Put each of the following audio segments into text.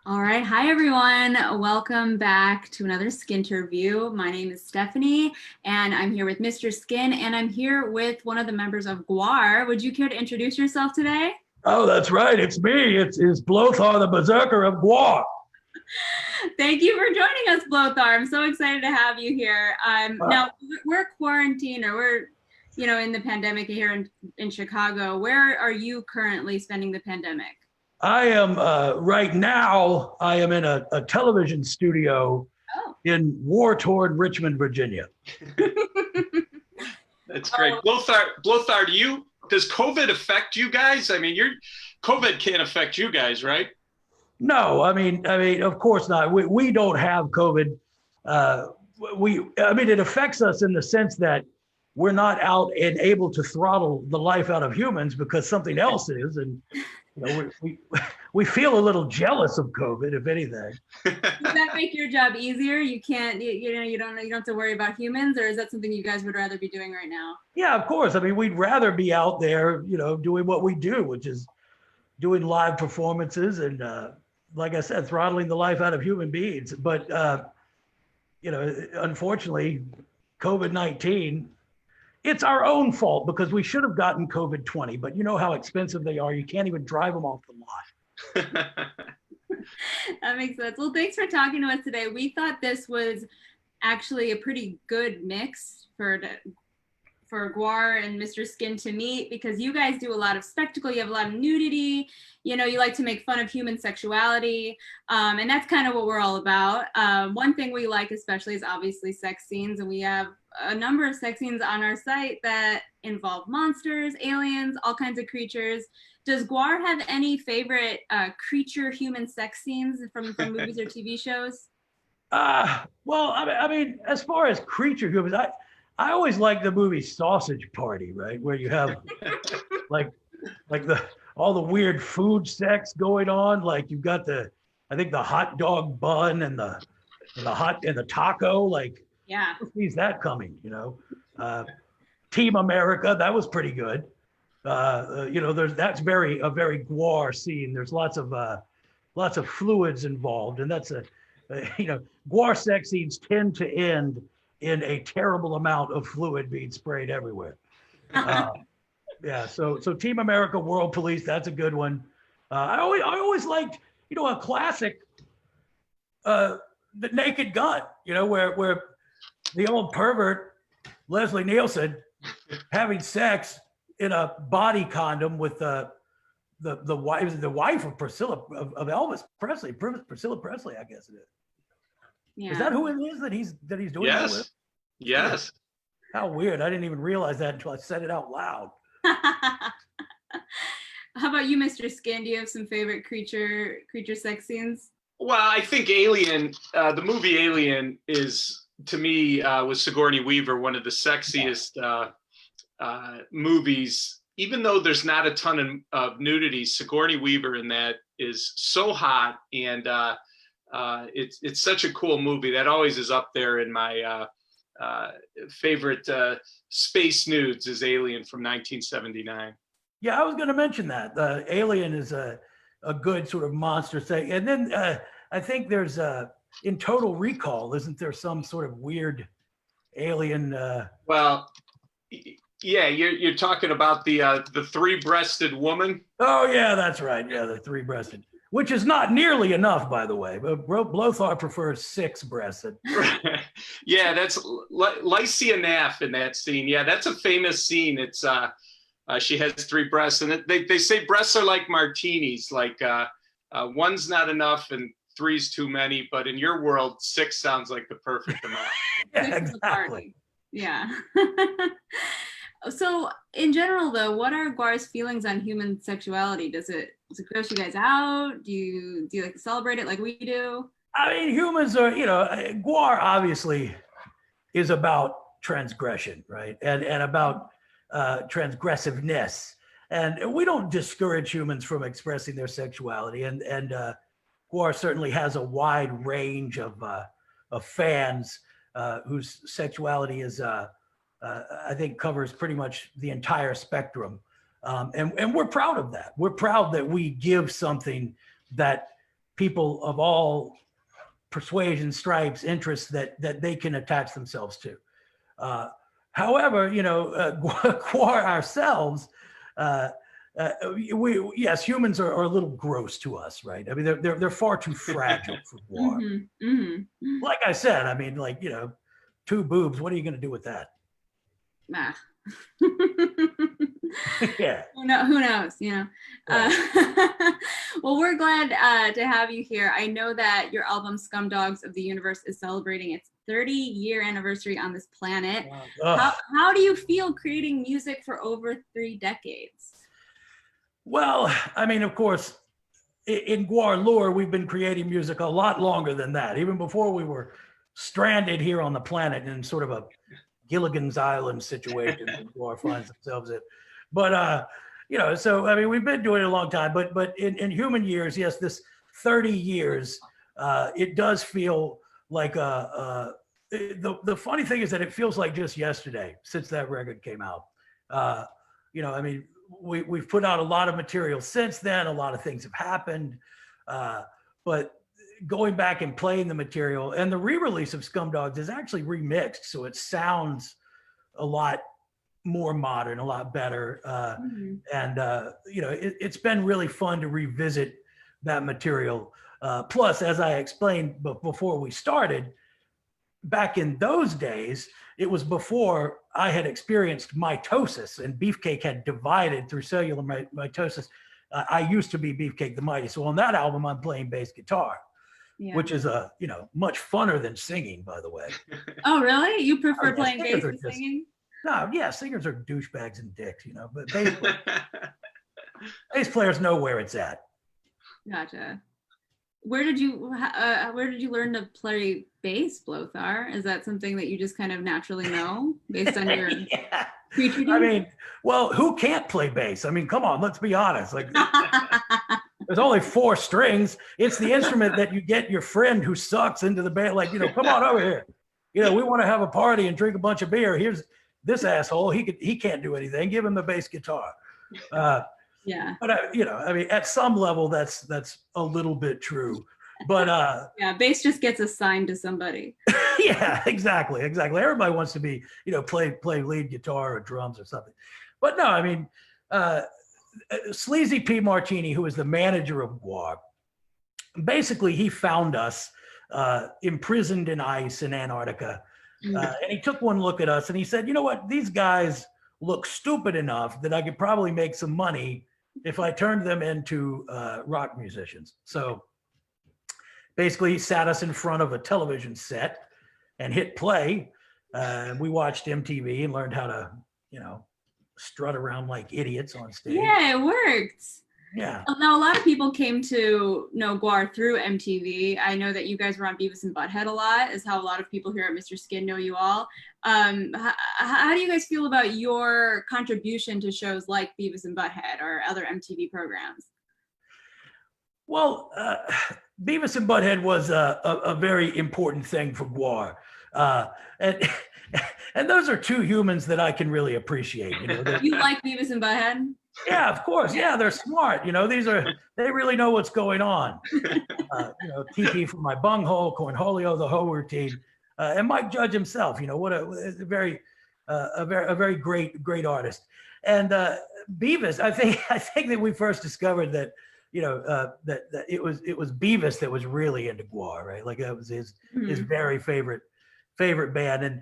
All right. Hi, everyone. Welcome back to another Skinterview. My name is Stephanie, and I'm here with Mr. Skin, and I'm here with one of the members of GWAR. Would you care to introduce yourself today? Oh, that's right. It's me. It's Blöthar the Berserker of GWAR. Thank you for joining us, Blöthar. I'm so excited to have you here. Now, we're quarantined, or we're, in the pandemic here in Chicago. Where are you currently spending the pandemic? I am right now. I am in a television studio in war-torn Richmond, Virginia. That's great. Blöthar, does COVID affect you guys? I mean, COVID can't affect you guys, right? No, I mean, of course not. We don't have COVID. It affects us in the sense that we're not out and able to throttle the life out of humans because something else is, and we feel a little jealous of COVID, if anything. Does that make your job easier? You can't, you don't have to worry about humans, or is that something you guys would rather be doing right now? Yeah, of course. I mean, we'd rather be out there, doing what we do, which is doing live performances and, like I said, throttling the life out of human beings. But, unfortunately, COVID-19, it's our own fault because we should have gotten COVID-20, but you know how expensive they are. You can't even drive them off the lot. That makes sense. Well, thanks for talking to us today. We thought this was actually a pretty good mix for GWAR and Mr. Skin to meet, because you guys do a lot of spectacle. You have a lot of nudity. You like to make fun of human sexuality. And that's kind of what we're all about. One thing we like especially is obviously sex scenes. And we have a number of sex scenes on our site that involve monsters, aliens, all kinds of creatures. Does GWAR have any favorite creature human sex scenes from movies or TV shows? Well, I mean, as far as creature humans, I always like the movie Sausage Party, right? Where you have like all the weird food sex going on. Like you've got the hot dog bun and the taco. Like, yeah, who sees that coming? Team America, that was pretty good. That's a very GWAR scene. There's lots of fluids involved, and that's GWAR sex scenes tend to end in a terrible amount of fluid being sprayed everywhere. Yeah, so Team America, World Police, that's a good one. I always liked, a classic, The Naked Gun, where the old pervert Leslie Nielsen having sex in a body condom with the wife of Elvis Presley, Priscilla Presley, I guess it is. Yeah. Is that who it is that he's doing that with? Yes. How weird. I didn't even realize that until I said it out loud. How about you, Mr. Skin? Do you have some favorite creature sex scenes? Well, I think Alien, the movie Alien is, to me, with Sigourney Weaver, one of the sexiest movies. Even though there's not a ton of nudity, Sigourney Weaver in that is so hot, and it's such a cool movie. That always is up there in my favorite space nudes is Alien from 1979. Yeah, I was going to mention that. Alien is a good sort of monster thing. And then I think there's in Total Recall, isn't there some sort of weird alien? Well, yeah, you're talking about the three-breasted woman. Oh yeah, that's right. Yeah, the three-breasted, which is not nearly enough, by the way. But Blöthar prefers six-breasted. Yeah, that's Lycia Naff in that scene. Yeah, that's a famous scene. It's she has three breasts, and they say breasts are like martinis. Like one's not enough and three's too many. But in your world, six sounds like the perfect amount. Yeah, exactly. Yeah. So in general, though, what are GWAR's feelings on human sexuality? Does it gross you guys out? Do you like to celebrate it like we do? I mean, humans are, GWAR obviously is about transgression, right? And about transgressiveness. And we don't discourage humans from expressing their sexuality. And GWAR certainly has a wide range of fans whose sexuality is, I think, covers pretty much the entire spectrum. And we're proud of that. We're proud that we give something that people of all persuasions, stripes, interests that they can attach themselves to. However, GWAR ourselves, yes, humans are a little gross to us, right? I mean, they're far too fragile for GWAR. Mm-hmm, mm-hmm. Like I said, I mean, like, 2 boobs, what are you going to do with that? Ah. Yeah. Who knows, Right. Well, we're glad to have you here. I know that your album Scumdogs of the Universe is celebrating its 30-year anniversary on this planet. How do you feel creating music for over 3 decades? Well, I mean, of course, in GWAR lore, we've been creating music a lot longer than that, even before we were stranded here on the planet in sort of a Gilligan's Island situation that GWAR finds themselves in. But, so, I mean, we've been doing it a long time, but in human years, yes, this 30 years, it does feel like the funny thing is that it feels like just yesterday since that record came out. I mean, we've put out a lot of material since then. A lot of things have happened, but going back and playing the material, and the re-release of Scumdogs is actually remixed, so it sounds a lot more modern, a lot better, and it's been really fun to revisit that material. Plus, as I explained before we started, back in those days, it was before I had experienced mitosis and Beefcake had divided through cellular mitosis. I used to be Beefcake the Mighty. So on that album, I'm playing bass guitar, which is much funner than singing, by the way. Oh, really? You prefer playing bass to singing? No, yeah, singers are douchebags and dicks, but bass players know where it's at. Gotcha. Where did you learn to play bass, Blöthar? Is that something that you just kind of naturally know based on your pre-treating? I mean, well, who can't play bass? I mean, come on, let's be honest. Like, there's only 4 strings. It's the instrument that you get your friend who sucks into the band. Like, come on over here. We want to have a party and drink a bunch of beer. Here's this asshole. He can't do anything. Give him the bass guitar. Yeah. But I mean, at some level, that's a little bit true. But yeah, bass just gets assigned to somebody. Yeah, exactly. Everybody wants to be, play lead guitar or drums or something. But no, I mean, Sleazy P. Martini, who is the manager of GWAR, basically he found us imprisoned in ice in Antarctica, and he took one look at us and he said, "You know what? These guys look stupid enough that I could probably make some money if I turned them into rock musicians." So basically he sat us in front of a television set and hit play. We watched MTV and learned how to, strut around like idiots on stage. Yeah, it worked. Yeah. Now, a lot of people came to know GWAR through MTV. I know that you guys were on Beavis and Butthead a lot, is how a lot of people here at Mr. Skin know you all. How do you guys feel about your contribution to shows like Beavis and Butthead or other MTV programs? Well, Beavis and Butthead was a very important thing for GWAR. And those are 2 humans that I can really appreciate. You like Beavis and Butthead? Yeah, of course. Yeah, they're smart. They really know what's going on. TP from My Bunghole, Cornholio, the Ho routine, and Mike Judge himself. What a very great artist. And Beavis, I think that we first discovered that that it was Beavis that was really into GWAR, right? Like that was his very favorite band. And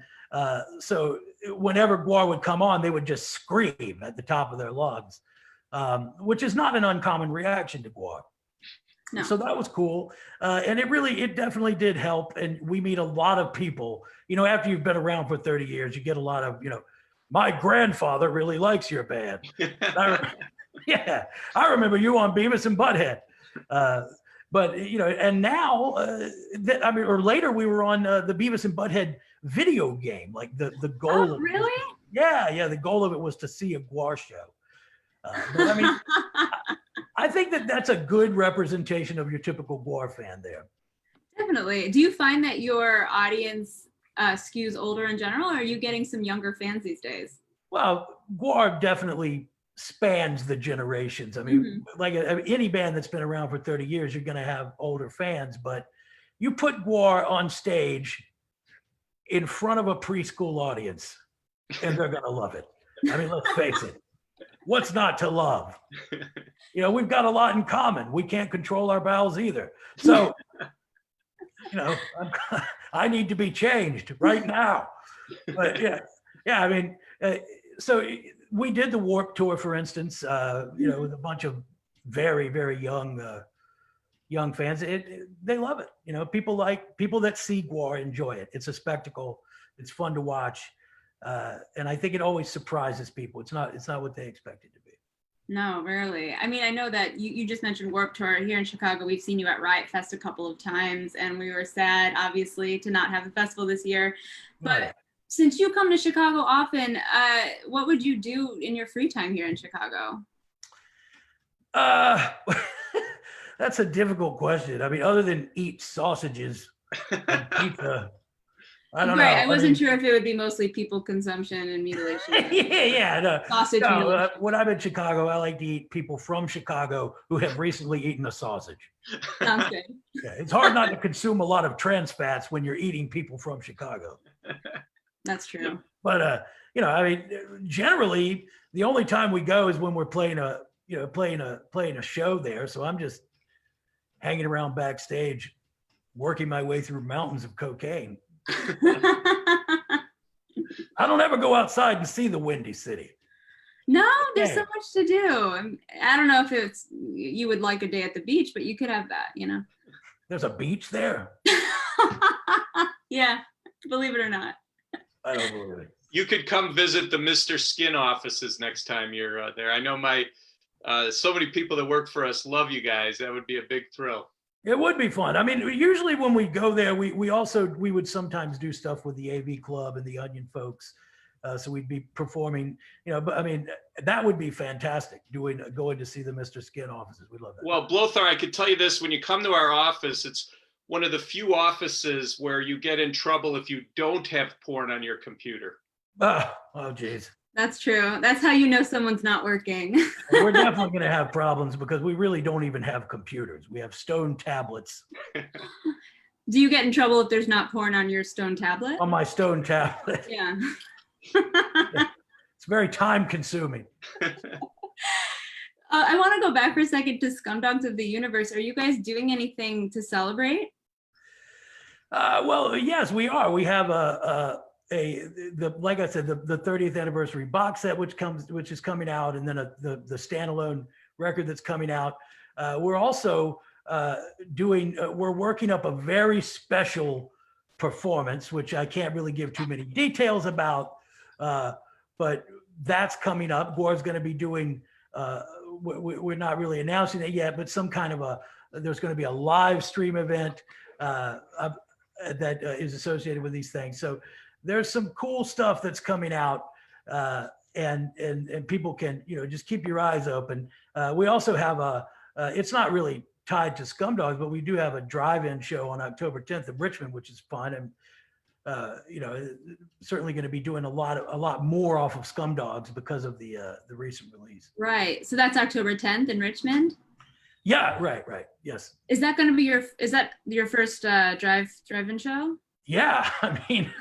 so whenever GWAR would come on, they would just scream at the top of their lungs, which is not an uncommon reaction to GWAR. No. So that was cool. And it definitely did help. And we meet a lot of people, after you've been around for 30 years, you get a lot of, my grandfather really likes your band. Yeah, I remember you on Beavis and Butthead. But, and now, or later we were on the Beavis and Butthead video game, like the goal. Oh, really? Yeah. The goal of it was to see a GWAR show. But I mean, I think that's a good representation of your typical GWAR fan there. Definitely. Do you find that your audience skews older in general, or are you getting some younger fans these days? Well, GWAR definitely spans the generations. I mean, like any band that's been around for 30 years, you're going to have older fans, but you put GWAR on stage in front of a preschool audience and they're going to love it. I mean, let's face it. What's not to love? You know, we've got a lot in common. We can't control our bowels either. So, you know, I need to be changed right now. But yeah, I mean, so we did the Warped Tour, for instance, you know, with a bunch of very, very young fans. They love it. You know, people that see GWAR enjoy it. It's a spectacle. It's fun to watch. And I think it always surprises people. It's not what they expect it to be. No, rarely. I mean, I know that you just mentioned Warped Tour here in Chicago. We've seen you at Riot Fest a couple of times, and we were sad, obviously, to not have the festival this year. But Right. Since you come to Chicago often, what would you do in your free time here in Chicago? That's a difficult question. I mean, other than eat sausages and pizza, I don't know. I wasn't sure if it would be mostly people consumption and mutilation. No. Sausage mutilation. When I'm in Chicago, I like to eat people from Chicago who have recently eaten a sausage. Sounds good. Yeah, it's hard not to consume a lot of trans fats when you're eating people from Chicago. That's true. But you know, I mean, generally, the only time we go is when we're playing a show there. So I'm just hanging around backstage, working my way through mountains of cocaine. I don't ever go outside and see the Windy City. No, there's so much to do. I don't know if you would like a day at the beach, but you could have that, you know. There's a beach there. Yeah, believe it or not. I don't believe it. You could come visit the Mr. Skin offices next time you're there. I know so many people that work for us love you guys. That would be a big thrill. It would be fun. I mean, usually when we go there, we would sometimes do stuff with the AV Club and the Onion folks. So we'd be performing, you know, but I mean, that would be fantastic going to see the Mr. Skin offices. We'd love that. Well, Blöthar, I could tell you this, when you come to our office, it's one of the few offices where you get in trouble if you don't have porn on your computer. Oh, geez. That's true. That's how you know someone's not working. We're definitely going to have problems because we really don't even have computers. We have stone tablets. Do you get in trouble if there's not porn on your stone tablet? On my stone tablet. Yeah. It's very time consuming. I want to go back for a second to Scumdogs of the Universe. Are you guys doing anything to celebrate? Well, yes, we are. We have like I said, the 30th anniversary box set, which is coming out, and then the standalone record that's coming out. We're also we're working up a very special performance, which I can't really give too many details about, but that's coming up. GWAR's going to be doing, we're not really announcing it yet, but some kind of there's going to be a live stream event that is associated with these things. So there's some cool stuff that's coming out, and people can, you know, just keep your eyes open. We also have it's not really tied to Scumdogs, but we do have a drive-in show on October 10th in Richmond, which is fun. And, you know, certainly going to be doing a lot more off of Scumdogs because of the recent release. Right. So that's October 10th in Richmond? Yeah, right. Yes. Is that going to be your first drive-in show? Yeah, I mean.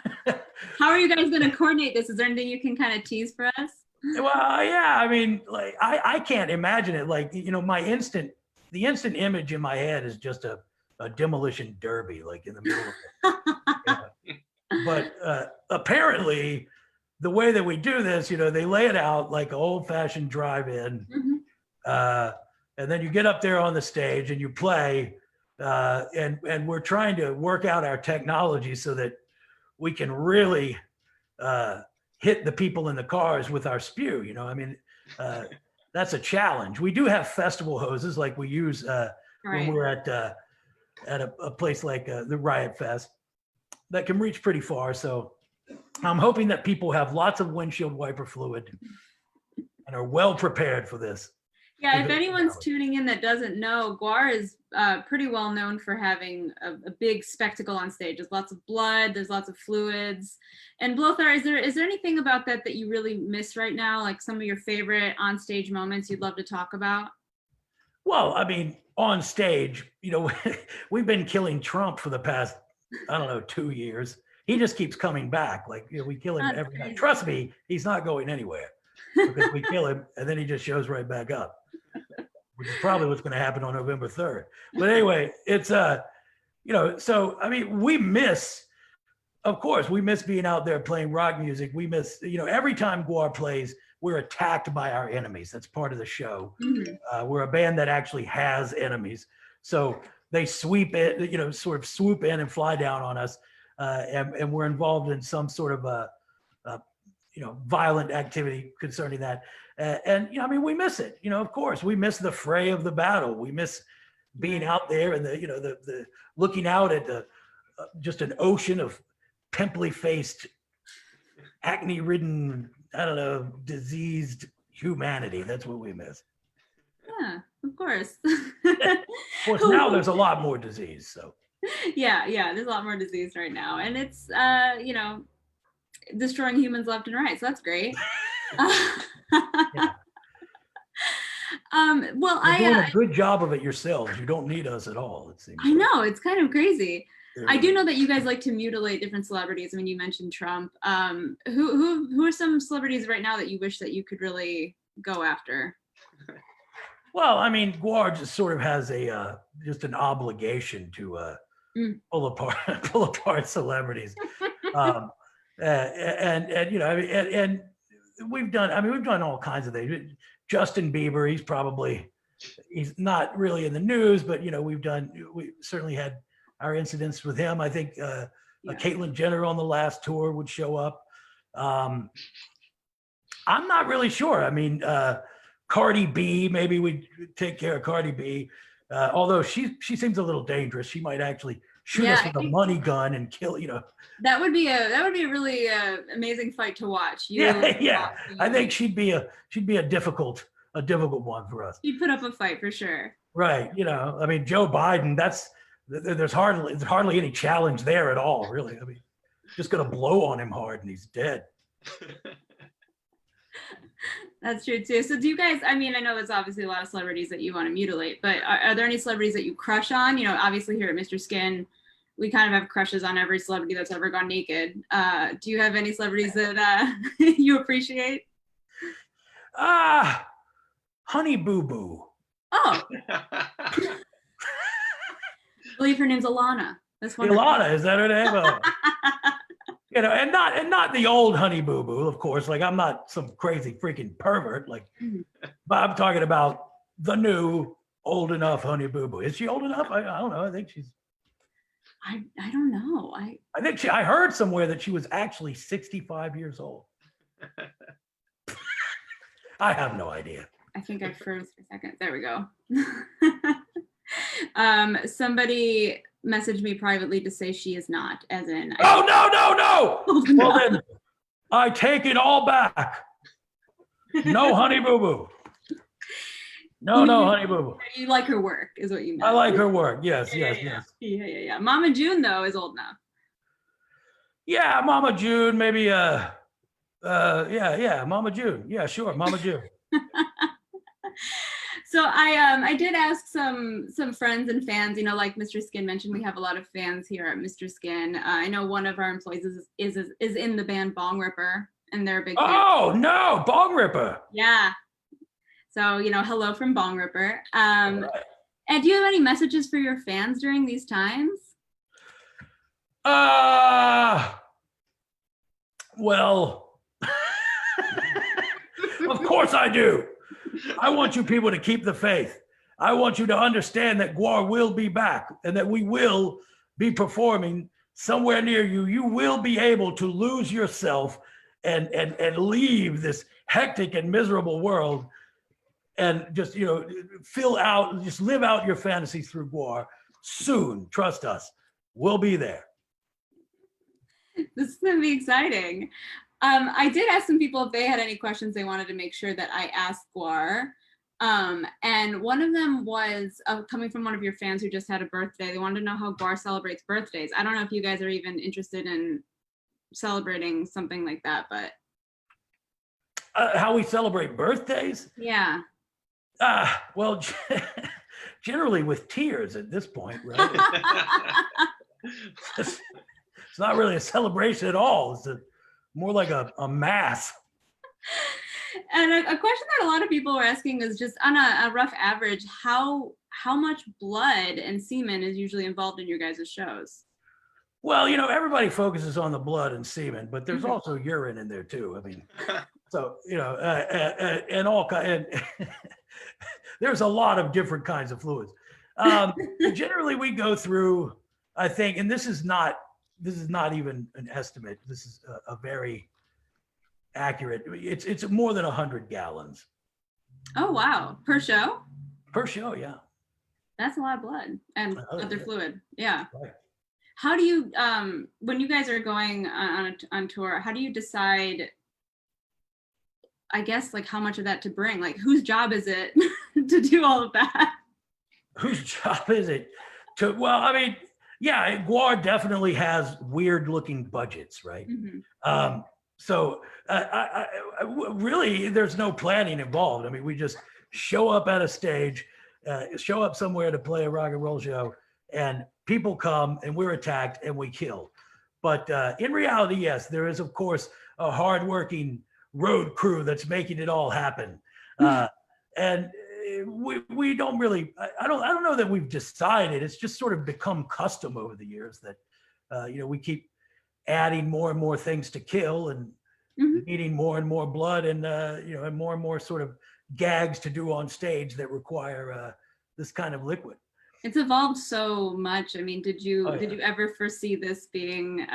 How are you guys going to coordinate this? Is there anything you can kind of tease for us? Well, yeah, I mean, like I can't imagine it. Like, you know, the instant image in my head is just a demolition derby, like in the middle of it. But apparently, the way that we do this, you know, they lay it out like an old-fashioned drive-in, and then you get up there on the stage and you play, and we're trying to work out our technology so that we can really hit the people in the cars with our spew. You know, I mean, that's a challenge. We do have festival hoses like we use when we're at a place like the Riot Fest that can reach pretty far. So I'm hoping that people have lots of windshield wiper fluid and are well prepared for this. Yeah, if anyone's tuning in that doesn't know, GWAR is pretty well known for having a big spectacle on stage. There's lots of blood, there's lots of fluids. And Blöthar, is there anything about that that you really miss right now? Like some of your favorite on stage moments you'd love to talk about? Well, I mean, on stage, we've been killing Trump for the past, I don't know, 2 years. He just keeps coming back. Like, we kill him That's every night. crazy. Trust me, he's not going anywhere because we kill him and then he just shows right back up, which is probably what's going to happen on November 3rd. But anyway, it's, so, I mean, of course, we miss being out there playing rock music. We miss, every time GWAR plays, we're attacked by our enemies. That's part of the show. Mhm. We're a band that actually has enemies. So they sweep it, sort of swoop in and fly down on us. And we're involved in some sort of violent activity concerning that. I mean, we miss it. Of course, we miss the fray of the battle. We miss being out there and the looking out at the just an ocean of pimply faced, acne-ridden, I don't know, diseased humanity. That's what we miss. Yeah, of course. Of course, now there's a lot more disease. So yeah, there's a lot more disease right now, and it's destroying humans left and right. So that's great. Yeah. Well, You're doing a good job of it yourselves. You don't need us at all, it seems. I know, it's kind of crazy. Yeah. I do know that you guys like to mutilate different celebrities. I mean, you mentioned Trump. Who are some celebrities right now that you wish that you could really go after? Well, I mean, GWAR just sort of has just an obligation to pull apart celebrities, and we've done all kinds of things. Justin Bieber, he's not really in the news, but we certainly had our incidents with him. I think Caitlyn Jenner on the last tour would show up. I'm not really sure. I mean, Cardi B, maybe we'd take care of Cardi B. Although she seems a little dangerous. She might actually shoot us with a money gun and kill, That would be a really amazing fight to watch. Yeah. I think she'd be a difficult one for us. She'd put up a fight for sure. Right. I mean, Joe Biden, there's hardly any challenge there at all, really. I mean, just gonna blow on him hard and he's dead. That's true too. So do you guys, I mean, I know there's obviously a lot of celebrities that you want to mutilate, but are there any celebrities that you crush on? Obviously here at Mr. Skin, we kind of have crushes on every celebrity that's ever gone naked. Do you have any celebrities that you appreciate? Honey Boo Boo. Oh. I believe her name's Alana. That's wonderful. Ilana, is that her name? And not the old Honey Boo Boo, of course. Like, I'm not some crazy freaking pervert. Like, but I'm talking about the new old enough Honey Boo Boo. Is she old enough? I don't know. I think she's. I don't know. I heard somewhere that she was actually 65 years old. I have no idea. I think I froze for a second. There we go. Somebody messaged me privately to say she is not, as in. No! Well, then I take it all back. No Honey Boo Boo. No, Honey Boo Boo. You like her work, is what you meant. I like her work. Yes. Yeah. Mama June, though, is old enough. Yeah, Mama June, maybe. Mama June. Yeah, sure, Mama June. So I did ask some friends and fans, like Mr. Skin mentioned, we have a lot of fans here at Mr. Skin. I know one of our employees is in the band Bong Ripper, and they're a big fan. Oh no, Bong Ripper. Yeah. So hello from Bong Ripper. Right. And do you have any messages for your fans during these times? Well, of course I do. I want you people to keep the faith. I want you to understand that GWAR will be back and that we will be performing somewhere near you. You will be able to lose yourself and leave this hectic and miserable world and just, just live out your fantasies through GWAR soon. Trust us. We'll be there. This is going to be exciting. I did ask some people if they had any questions they wanted to make sure that I asked GWAR. And one of them was coming from one of your fans who just had a birthday. They wanted to know how GWAR celebrates birthdays. I don't know if you guys are even interested in celebrating something like that, but how we celebrate birthdays? yeah. Well, generally with tears at this point, right? It's not really a celebration at all. It's more like a mass. And a question that a lot of people are asking is just on a rough average, how much blood and semen is usually involved in your guys' shows? Well, everybody focuses on the blood and semen, but there's also urine in there too. I mean, so and all kind. There's a lot of different kinds of fluids. Generally, we go through, I think, and this is not even an estimate. This is a very accurate. It's more than 100 gallons. Oh wow, per show? Per show, yeah. That's a lot of blood and other fluid. Yeah. Right. How do you when you guys are going on tour, how do you decide, I guess, like how much of that to bring? Like whose job is it to do all of that? Whose job is it to, well, I mean, yeah, GWAR definitely has weird looking budgets, right? Mm-hmm. So really, there's no planning involved. I mean, we just show up at a stage, show up somewhere to play a rock and roll show, and people come and we're attacked and we kill. But in reality, yes, there is, of course, a hardworking road crew that's making it all happen. And we don't really, I don't know that we've decided. It's just sort of become custom over the years that, we keep adding more and more things to kill and needing more and more blood and more sort of gags to do on stage that require this kind of liquid. It's evolved so much. I mean, did you ever foresee this being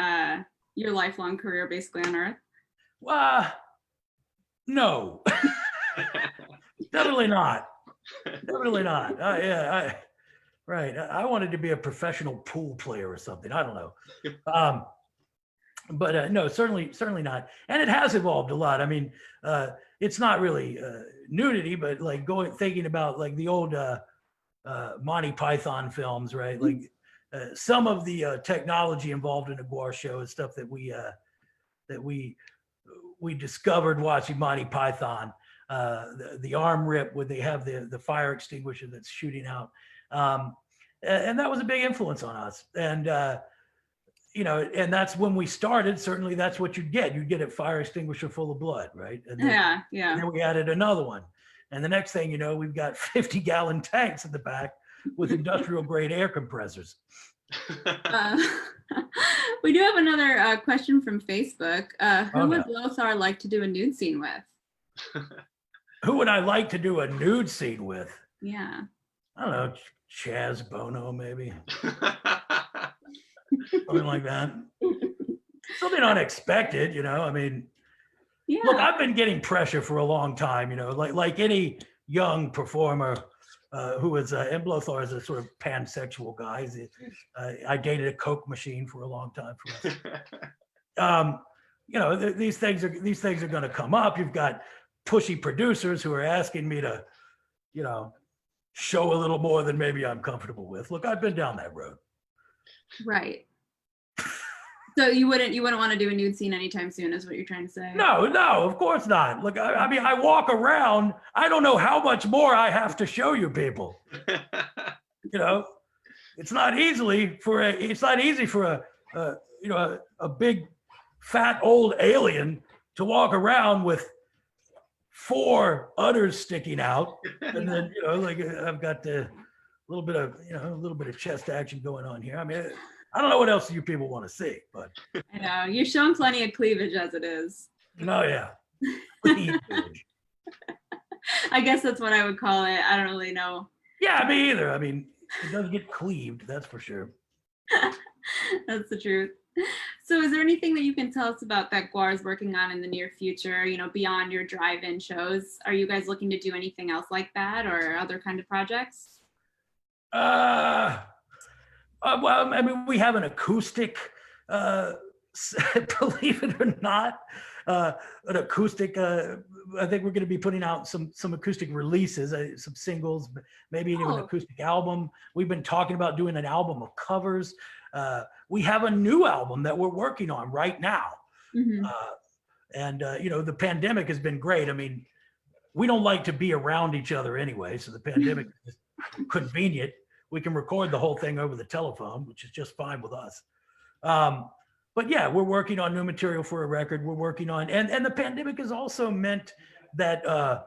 your lifelong career basically on Earth? No, definitely not. Definitely not. Right. I wanted to be a professional pool player or something. I don't know. But no, certainly not. And it has evolved a lot. I mean, it's not really nudity, but like thinking about like the old Monty Python films, right? Like some of the technology involved in a GWAR show is stuff that we discovered watching Monty Python. The arm rip where they have the fire extinguisher that's shooting out, and that was a big influence on us. And and that's when we started. Certainly, that's what you'd get. You'd get a fire extinguisher full of blood, right? And then, and then we added another one. And the next thing you know, we've got 50-gallon tanks in the back with industrial grade air compressors. We do have another question from Facebook. Who would Blöthar like to do a nude scene with? Who would I like to do a nude scene with? Yeah. I don't know, Chaz Bono, maybe. Something like that. Something unexpected, I mean, yeah. Look, I've been getting pressure for a long time, like any young performer who is, and Blöthar is a sort of pansexual guy. I dated a Coke machine for a long time for us. These things are going to come up. You've got pushy producers who are asking me to, show a little more than maybe I'm comfortable with. Look, I've been down that road. Right. So you wouldn't want to do a nude scene anytime soon, is what you're trying to say? No, of course not. Look, I mean, I walk around. I don't know how much more I have to show you people. It's not easy for a big fat old alien to walk around with 4 udders sticking out, and then I've got a little bit of chest action going on here. I mean, I don't know what else you people want to see, but I know you're showing plenty of cleavage as it is. Oh yeah. I guess that's what I would call it. I don't really know. Yeah, me either. I mean, it does get cleaved, that's for sure. That's the truth. So is there anything that you can tell us about that GWAR is working on in the near future, beyond your drive-in shows? Are you guys looking to do anything else like that or other kind of projects? Well, I mean, we have an acoustic, believe it or not. an acoustic. I think we're going to be putting out some acoustic releases, some singles, maybe even an acoustic album. We've been talking about doing an album of covers. We have a new album that we're working on right now. Mhm. And you know, the pandemic has been great. I mean, we don't like to be around each other anyway, so the pandemic is convenient. We can record the whole thing over the telephone, which is just fine with us. But yeah, we're working on new material for a record. We're working on, and the pandemic has also meant that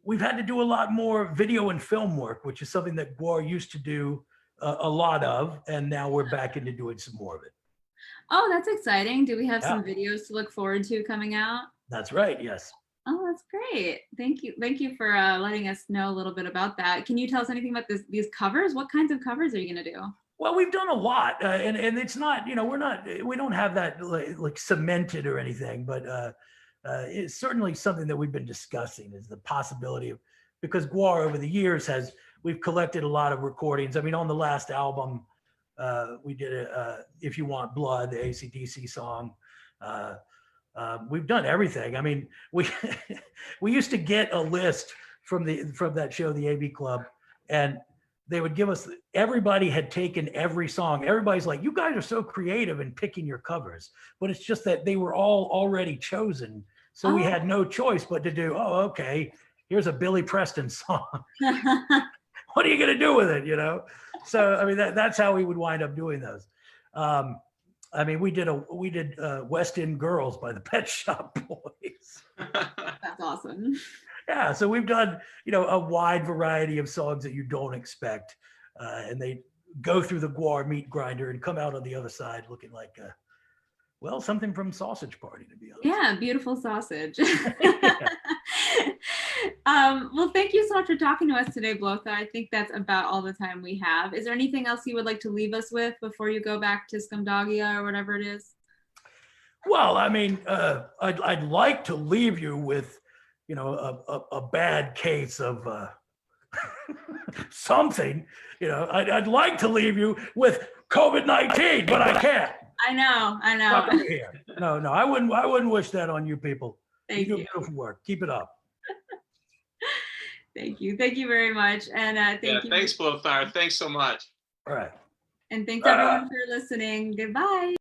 we've had to do a lot more video and film work, which is something that GWAR used to do a lot of, and now we're back into doing some more of it. Oh, that's exciting. Do we have Yeah. some videos to look forward to coming out? That's right. Yes. Oh, that's great. Thank you. Thank you for letting us know a little bit about that. Can you tell us anything about these covers? What kinds of covers are you going to do? Well, we've done a lot, and it's not, you know, we don't have that like cemented or anything, but it's certainly something that we've been discussing is the possibility of, because GWAR over the years we've collected a lot of recordings. I mean, on the last album, we did If You Want Blood, the AC/DC song. We've done everything. I mean, we we used to get a list from that show, the AV Club, and they would give us, everybody had taken every song. Everybody's like, you guys are so creative in picking your covers, but it's just that they were all already chosen. So we had no choice but to do, oh, okay, here's a Billy Preston song. What are you going to do with it? You know? So, I mean, that's how we would wind up doing those. I mean, we did West End Girls by the Pet Shop Boys. That's awesome. Yeah, so we've done, you know, a wide variety of songs that you don't expect, and they go through the GWAR meat grinder and come out on the other side looking like, well, something from Sausage Party, to be honest. Yeah, beautiful sausage. Well, thank you so much for talking to us today, Blöthar. I think that's about all the time we have. Is there anything else you would like to leave us with before you go back to Skamdagia or whatever it is? Well, I mean, I'd like to leave you with, you know, a bad case of something. You know, I'd like to leave you with COVID-19, but I can't. I know. No, I wouldn't wish that on you people. Thank you do you. beautiful work. Keep it up. Thank you very much, and thank you. Thanks, Blöthar. Thanks so much. All right. And thanks everyone for listening. Goodbye.